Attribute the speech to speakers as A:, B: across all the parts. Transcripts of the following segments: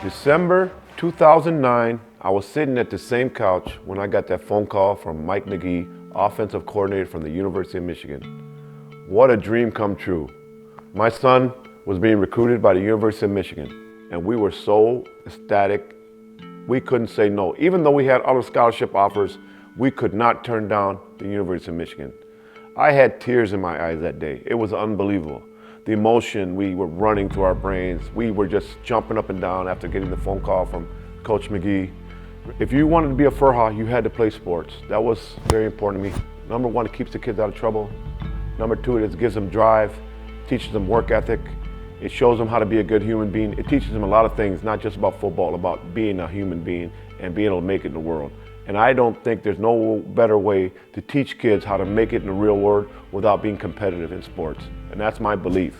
A: December 2009, I was sitting at the same couch when I got that phone call from Mike McGee, offensive coordinator from the University of Michigan. What a dream come true. My son was being recruited by the University of Michigan, and we were so ecstatic, we couldn't say no. Even though we had other scholarship offers, we could not turn down the University of Michigan. I had tears in my eyes that day. It was unbelievable. The emotion, we were running through our brains. We were just jumping up and down after getting the phone call from Coach McGee. If you wanted to be a Furha, you had to play sports. That was very important to me. Number one, it keeps the kids out of trouble. Number two, it gives them drive, teaches them work ethic. It shows them how to be a good human being. It teaches them a lot of things, not just about football, about being a human being and being able to make it in the world. And I don't think there's no better way to teach kids how to make it in the real world without being competitive in sports. And that's my belief.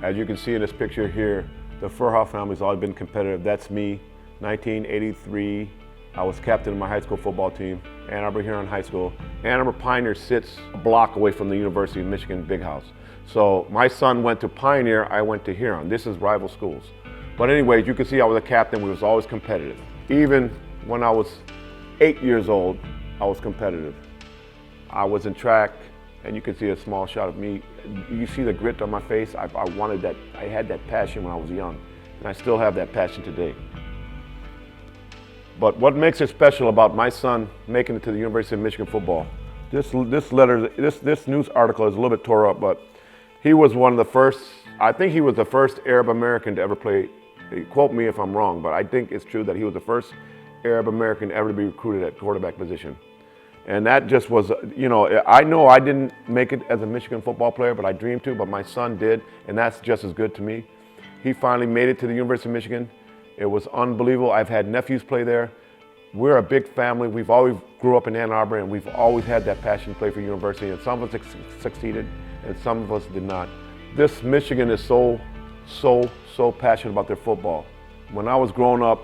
A: As you can see in this picture here, the Furha family's always been competitive. That's me, 1983. I was captain of my high school football team, Ann Arbor Huron High School. Ann Arbor Pioneer sits a block away from the University of Michigan Big House. So my son went to Pioneer, I went to Huron. This is rival schools. But anyways, you can see I was a captain. We was always competitive. Even when I was 8 years old, I was competitive. I was in track, and you can see a small shot of me. You see the grit on my face? I wanted that, I had that passion when I was young, and I still have that passion today. But what makes it special about my son making it to the University of Michigan football, this news article is a little bit tore up, but he was one of the first, I think he was the first Arab American to ever play, quote me if I'm wrong, but I think it's true that he was the first Arab American ever to be recruited at quarterback position. And that just was, you know I didn't make it as a Michigan football player, but I dreamed to, but my son did, and that's just as good to me. He finally made it to the University of Michigan. It was unbelievable. I've had nephews play there. We're a big family. We've always grew up in Ann Arbor, and we've always had that passion to play for university, and some of us succeeded, and some of us did not. This Michigan is so passionate about their football. When I was growing up,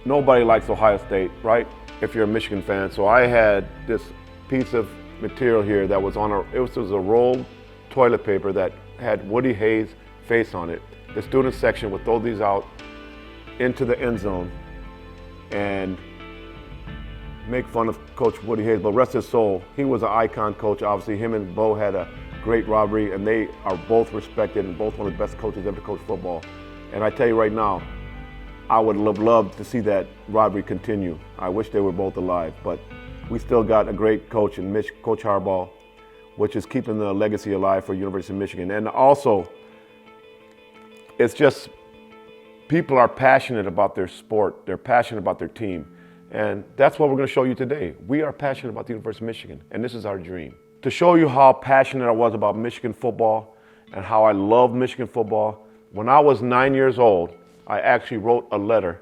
A: nobody likes Ohio State, right? If you're a Michigan fan. So I had this piece of material here that was it was a rolled toilet paper that had Woody Hayes' face on it. The student section would throw these out into the end zone and make fun of Coach Woody Hayes, but rest his soul, he was an icon coach. Obviously, him and Bo had a great rivalry, and they are both respected and both one of the best coaches ever to coach football. And I tell you right now, I would have loved to see that rivalry continue. I wish they were both alive, but we still got a great coach in Coach Harbaugh, which is keeping the legacy alive for University of Michigan. And also, it's just, people are passionate about their sport. They're passionate about their team. And that's what we're going to show you today. We are passionate about the University of Michigan, and this is our dream. To show you how passionate I was about Michigan football and how I love Michigan football, when I was 9 years old, I actually wrote a letter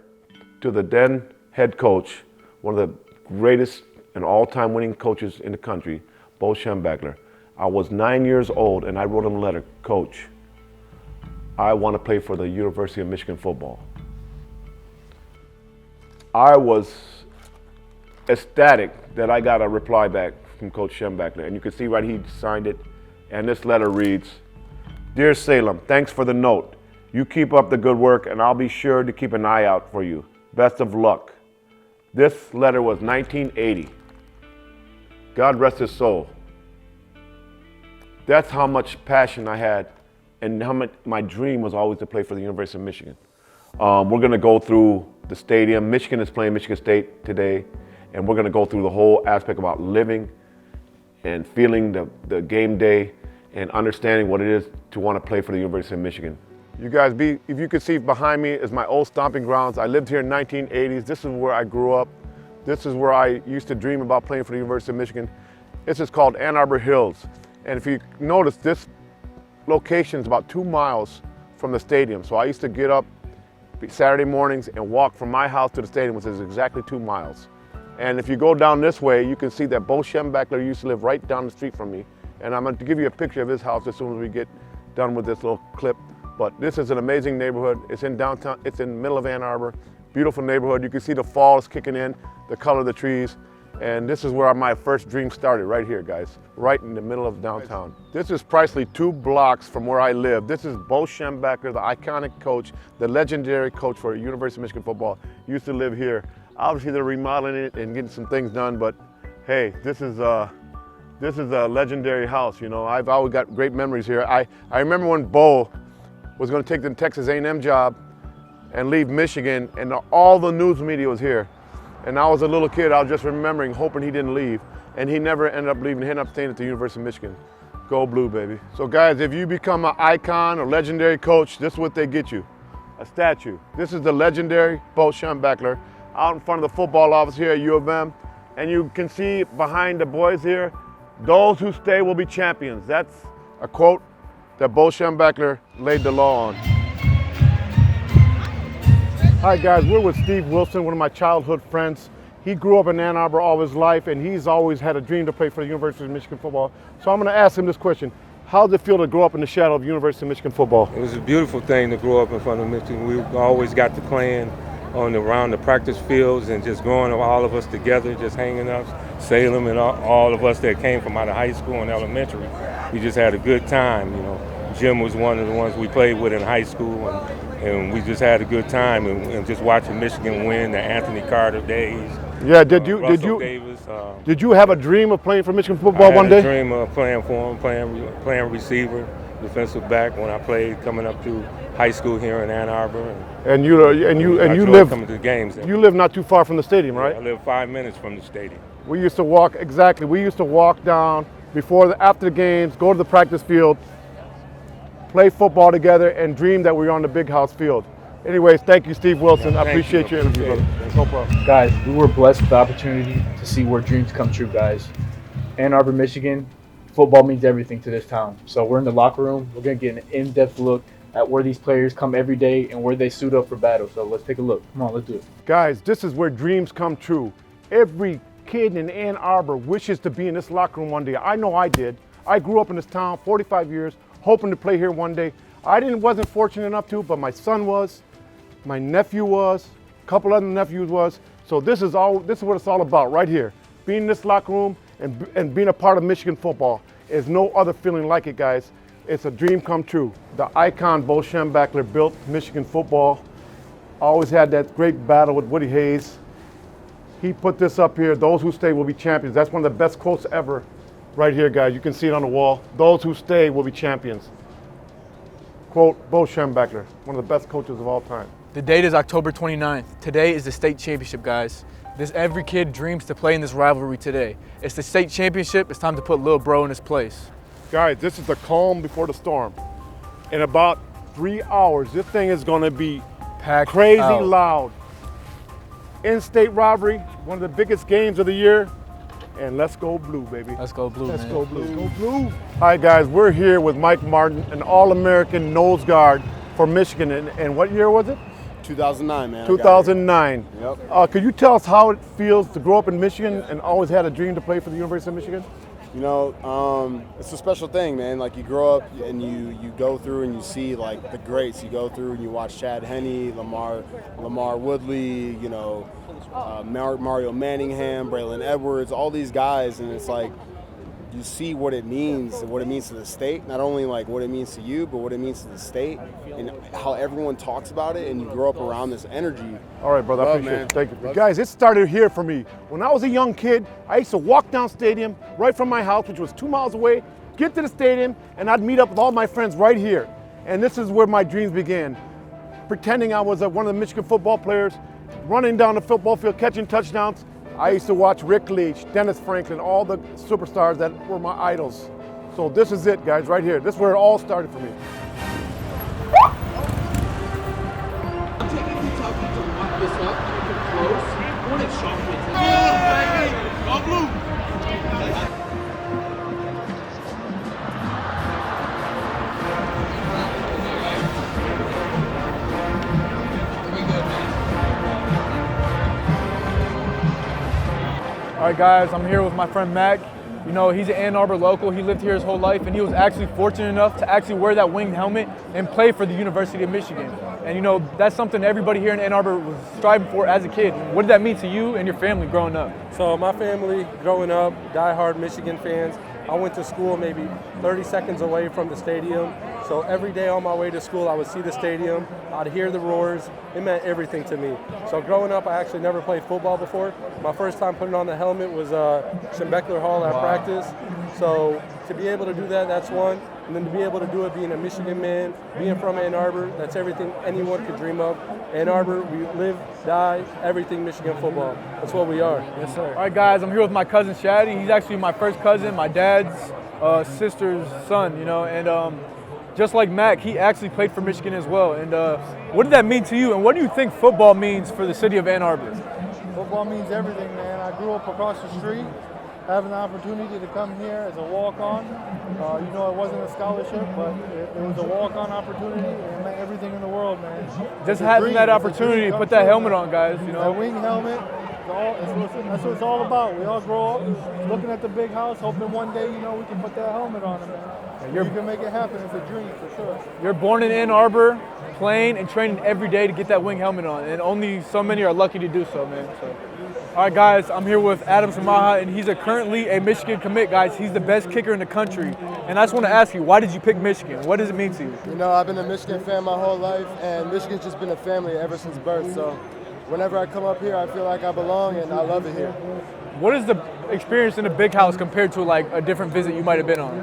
A: to the then head coach, one of the greatest and all-time winning coaches in the country, Bo Schembechler. I was 9 years old, and I wrote him a letter, Coach, I want to play for the University of Michigan football. I was ecstatic that I got a reply back from Coach Schembechler, and you can see right, he signed it, and this letter reads, Dear Salem, thanks for the note. You keep up the good work, and I'll be sure to keep an eye out for you. Best of luck. This letter was 1980. God rest his soul. That's how much passion I had, and how much my dream was always to play for the University of Michigan. We're going to go through the stadium. Michigan is playing Michigan State today, and we're going to go through the whole aspect about living and feeling the game day and understanding what it is to want to play for the University of Michigan. You guys, if you can see behind me is my old stomping grounds. I lived here in the 1980s. This is where I grew up. This is where I used to dream about playing for the University of Michigan. This is called Ann Arbor Hills. And if you notice, this location is about 2 miles from the stadium. So I used to get up Saturday mornings and walk from my house to the stadium, which is exactly 2 miles. And if you go down this way, you can see that Bo Schembechler used to live right down the street from me. And I'm going to give you a picture of his house as soon as we get done with this little clip. But this is an amazing neighborhood. It's in downtown, it's in the middle of Ann Arbor. Beautiful neighborhood. You can see the fall is kicking in, the color of the trees. And this is where my first dream started, right here, guys, right in the middle of downtown. This is precisely 2 blocks from where I live. This is Bo Schembechler, the iconic coach, the legendary coach for University of Michigan football. Used to live here. Obviously, they're remodeling it and getting some things done, but hey, this is a legendary house. You know, I've always got great memories here. I remember when Bo was going to take the Texas A&M job and leave Michigan, and all the news media was here. And I was a little kid, I was just remembering, hoping he didn't leave. And he never ended up leaving, he ended up staying at the University of Michigan. Go blue, baby. So guys, if you become an icon or legendary coach, this is what they get you, a statue. This is the legendary Bo Schembechler out in front of the football office here at U of M. And you can see behind the boys here, those who stay will be champions. That's a quote that Bo Schembechler laid the law on. Hi guys, we're with Steve Wilson, one of my childhood friends. He grew up in Ann Arbor all his life, and he's always had a dream to play for the University of Michigan football. So I'm going to ask him this question. How does it feel to grow up in the shadow of University of Michigan football?
B: It was a beautiful thing to grow up in front of Michigan. We always got to playing around the practice fields and just growing up, all of us together, just hanging out. Salem and all of us that came from out of high school and elementary. We just had a good time, you know. Jim was one of the ones we played with in high school, and we just had a good time, and just watching Michigan win the Anthony Carter days.
A: Yeah, did you have a dream of playing for Michigan football one day?
B: I had a dream of playing for him, playing receiver, defensive back when I played coming up through high school here in Ann Arbor.
A: And you live
B: coming to the games.
A: You live not too far from the stadium, right?
B: I live 5 minutes from the stadium.
A: We used to walk We used to walk down after the games, go to the practice field, play football together, and dream that we were on the big house field. Anyways, thank you, Steve Wilson. I appreciate your interview, brother. No problem.
C: Guys, we were blessed with the opportunity to see where dreams come true, guys. Ann Arbor, Michigan, football means everything to this town. So we're in the locker room. We're going to get an in-depth look at where these players come every day and where they suit up for battle. So let's take a look. Come on, let's do it.
A: Guys, this is where dreams come true. Every kid in Ann Arbor wishes to be in this locker room one day. I know I did. I grew up in this town 45 years, hoping to play here one day. I wasn't fortunate enough to, but my son was, my nephew was, a couple other nephews was. So this is what it's all about right here. Being in this locker room and being a part of Michigan football is no other feeling like it, guys. It's a dream come true. The icon Bo Schembechler built Michigan football. Always had that great battle with Woody Hayes. He put this up here, those who stay will be champions. That's one of the best quotes ever right here, guys. You can see it on the wall. Those who stay will be champions. Quote, Bo Schembechler, one of the best coaches of all time.
D: The date is October 29th. Today is the state championship, guys. Every kid dreams to play in this rivalry today. It's the state championship. It's time to put Lil Bro in his place.
A: Guys, this is the calm before the storm. In about 3 hours, this thing is going to be
D: packed
A: crazy
D: out.
A: Loud. In-state rivalry, one of the biggest games of the year. And let's go blue, baby.
D: Let's go blue,
A: Let's
D: man.
A: go blue. Let's go blue. Hi, guys. We're here with Mike Martin, an All-American nose guard for Michigan. And what year was it?
E: 2009, man.
A: 2009.
E: Yep.
A: Could you tell us how it feels to grow up in Michigan and always had a dream to play for the University of Michigan?
E: You know, it's a special thing, man. Like, you grow up and you go through and you see, like, the greats. You go through and you watch Chad Henne, Lamar Woodley, you know, Mario Manningham, Braylon Edwards, all these guys, and it's like you see what it means and what it means to the state. Not only like what it means to you, but what it means to the state and how everyone talks about it. And you grow up around this energy.
A: All right, brother. I appreciate it. Thank you. Guys, it started here for me. When I was a young kid, I used to walk down stadium right from my house, which was 2 miles away, get to the stadium, and I'd meet up with all my friends right here. And this is where my dreams began. Pretending I was one of the Michigan football players, running down the football field, catching touchdowns. I used to watch Rick Leach, Dennis Franklin, all the superstars that were my idols. So this is it, guys, right here. This is where it all started for me.
F: I'm taking Kentucky to lock this up, keep it close. Hornet shot wins. Go blue!
D: All right, guys, I'm here with my friend Mac. You know, he's an Ann Arbor local. He lived here his whole life, and he was actually fortunate enough to actually wear that winged helmet and play for the University of Michigan. And you know, that's something everybody here in Ann Arbor was striving for as a kid. What did that mean to you and your family growing up?
B: So my family, growing up, diehard Michigan fans. I went to school maybe 30 seconds away from the stadium. So every day on my way to school, I would see the stadium. I'd hear the roars. It meant everything to me. So growing up, I actually never played football before. My first time putting on the helmet was Schembechler Hall at practice. So to be able to do that, that's one. And then to be able to do it being a Michigan man, being from Ann Arbor, that's everything anyone could dream of. Ann Arbor, we live, die, everything Michigan football. That's what we are. Yes, sir.
D: All right, guys, I'm here with my cousin Shaddy. He's actually my first cousin, my dad's sister's son, you know, and just like Mac, he actually played for Michigan as well. And what did that mean to you, and what do you think football means for the city of Ann Arbor?
G: Football means everything, man. I grew up across the street, having the opportunity to come here as a walk-on. You know, it wasn't a scholarship, but it was a walk-on opportunity, and it meant everything in the world, man.
D: Just having that opportunity to put that helmet on, guys, you know.
G: That wing helmet, that's what it's all about. We all grow up looking at the big house, hoping one day, you know, we can put that helmet on it, man. You can make it happen. It's a dream, for sure.
D: You're born in Ann Arbor, playing and training every day to get that wing helmet on, and only so many are lucky to do so, man. So. All right, guys, I'm here with Adam Samaha, and he's currently a Michigan commit, guys. He's the best kicker in the country. And I just want to ask you, why did you pick Michigan? What does it mean to you?
E: You know, I've been a Michigan fan my whole life, and Michigan's just been a family ever since birth. So whenever I come up here, I feel like I belong, and I love it here.
D: What is the experience in the big house compared to like a different visit you might have been on?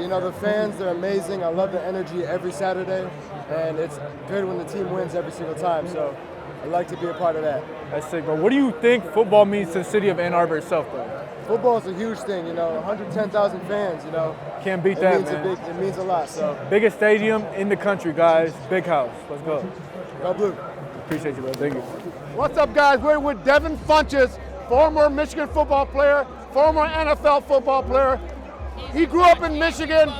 E: You know, the fans, they're amazing. I love the energy every Saturday, and it's good when the team wins every single time. So I'd like to be a part of that.
D: That's sick, bro. What do you think football means to the city of Ann Arbor itself, though?
E: Football is a huge thing, you know, 110,000 fans, you know.
D: Can't beat that, man.
E: It means a lot, so.
D: Biggest stadium in the country, guys. Big house. Let's go.
E: Go Blue.
D: Appreciate you, bro. Thank you.
H: What's up, guys? We're with Devin Funches, former Michigan football player, former NFL football player. He grew up in Michigan.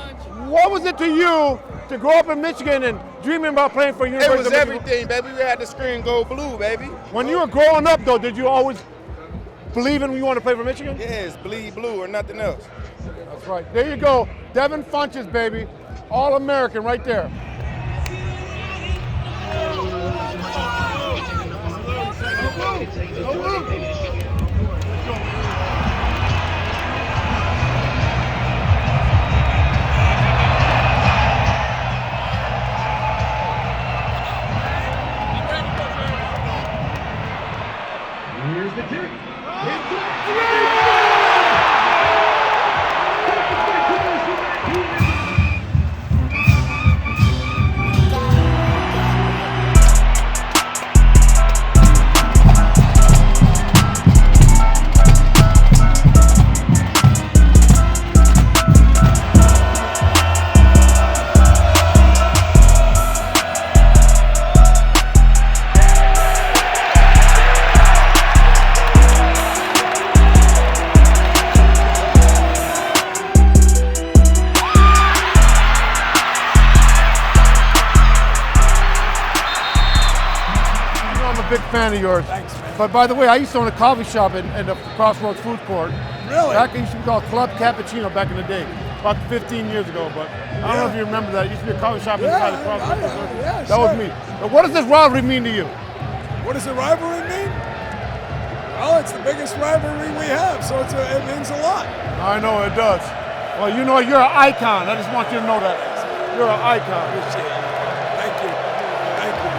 H: What was it to you to grow up in Michigan and dreaming about playing for University
I: It was
H: of Michigan?
I: everything, baby. We had the screen go blue, baby.
H: When you were growing up, though, did you always believe in you want to play for Michigan?
I: Yes, bleed blue or nothing else.
H: That's right. There you go. Devin Funches, baby. All-American right there.
F: Here's the kick.
H: Big fan of yours. Thanks, man. But by the way, I used to own a coffee shop in the Crossroads Food Court.
F: Really?
H: Back it used to be called Club Cappuccino back in the day, about 15 years ago. But I don't know if you remember that. It used to be a coffee shop inside the Crossroads Food Court.
F: Yeah,
H: that was me. But what does this rivalry mean to you?
F: What does the rivalry mean? Well, it's the biggest rivalry we have, so it means a lot.
H: I know it does. Well, you know, you're an icon. I just want you to know that. You're an icon.
F: Appreciate it. Thank you. Thank you.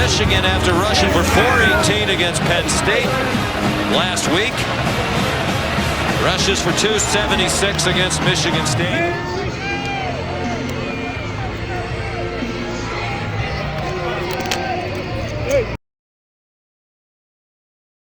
J: Michigan after rushing for 418 against Penn State last week. Rushes for 276 against Michigan State.